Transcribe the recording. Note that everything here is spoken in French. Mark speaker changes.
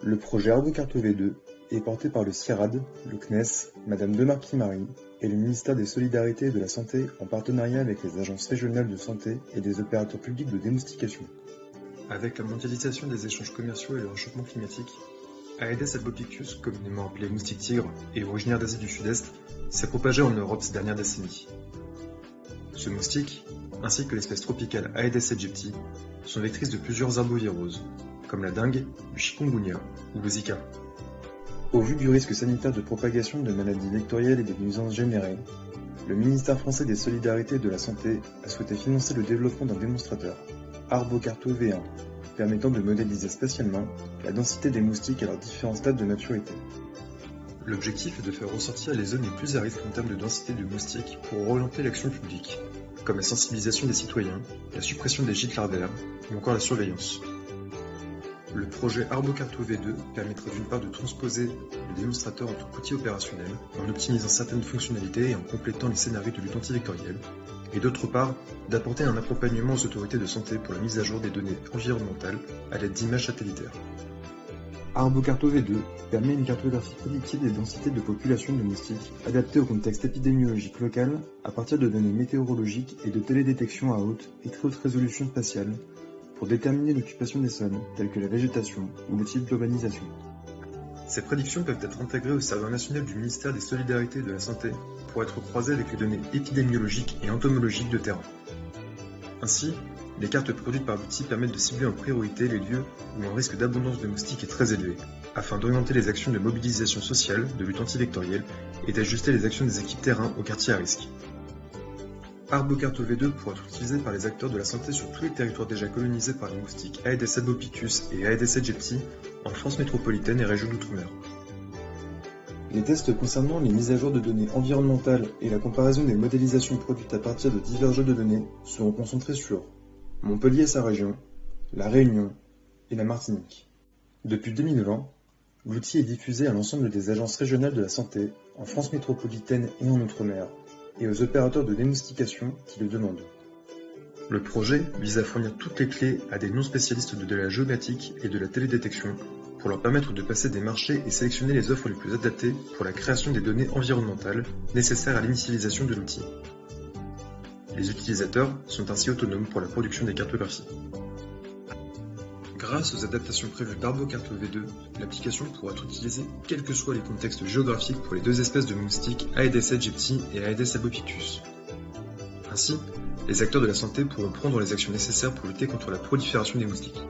Speaker 1: Le projet ArboCarto V2 est porté par le CIRAD, le CNES, Madame Demarquis-Marie et le ministère des Solidarités et de la Santé en partenariat avec les agences régionales de santé et des opérateurs publics de démoustication. Avec la mondialisation des échanges commerciaux et le réchauffement climatique, Aedes albopictus, communément appelé moustique tigre et originaire d'Asie du Sud-Est, s'est propagé en Europe ces dernières décennies. Ce moustique, ainsi que l'espèce tropicale Aedes aegypti, sont vectrices de plusieurs arboviroses, comme la dengue, le chikungunya ou le Zika. Au vu du risque sanitaire de propagation de maladies vectorielles et des nuisances générées, le ministère français des Solidarités et de la Santé a souhaité financer le développement d'un démonstrateur, ArboCarto V1, permettant de modéliser spatialement la densité des moustiques à leurs différents stades de maturité. L'objectif est de faire ressortir les zones les plus à risque en termes de densité de moustiques pour orienter l'action publique, comme la sensibilisation des citoyens, la suppression des gîtes larvaires ou encore la surveillance. Le projet ArboCarto V2 permettra d'une part de transposer le démonstrateur en tout outil opérationnel, en optimisant certaines fonctionnalités et en complétant les scénarios de lutte antivectorielle, et d'autre part, d'apporter un accompagnement aux autorités de santé pour la mise à jour des données environnementales à l'aide d'images satellitaires. ArboCarto V2 permet une cartographie prédictive des densités de population de moustiques adaptée au contexte épidémiologique local à partir de données météorologiques et de télédétection à haute et très haute résolution spatiale pour déterminer l'occupation des sols, telles que la végétation ou le type d'urbanisation. Ces prédictions peuvent être intégrées au serveur national du ministère des Solidarités et de la Santé pour être croisées avec les données épidémiologiques et entomologiques de terrain. Ainsi, les cartes produites par l'outil permettent de cibler en priorité les lieux où un risque d'abondance de moustiques est très élevé, afin d'orienter les actions de mobilisation sociale, de lutte antivectorielle et d'ajuster les actions des équipes terrain aux quartiers à risque. ArboCarto V2 pourra être utilisé par les acteurs de la santé sur tous les territoires déjà colonisés par les moustiques Aedes albopictus et Aedes aegypti en France métropolitaine et région d'outre-mer. Les tests concernant les mises à jour de données environnementales et la comparaison des modélisations produites à partir de divers jeux de données seront concentrés sur Montpellier et sa région, La Réunion et la Martinique. Depuis 2020, l'outil est diffusé à l'ensemble des agences régionales de la santé en France métropolitaine et en outre-mer, et aux opérateurs de démoustication qui le demandent. Le projet vise à fournir toutes les clés à des non-spécialistes de la géomatique et de la télédétection pour leur permettre de passer des marchés et sélectionner les offres les plus adaptées pour la création des données environnementales nécessaires à l'initialisation de l'outil. Les utilisateurs sont ainsi autonomes pour la production des cartographies. Grâce aux adaptations prévues d'ArboCarto V2, l'application pourra être utilisée quels que soient les contextes géographiques pour les deux espèces de moustiques Aedes aegypti et Aedes albopictus. Ainsi, les acteurs de la santé pourront prendre les actions nécessaires pour lutter contre la prolifération des moustiques.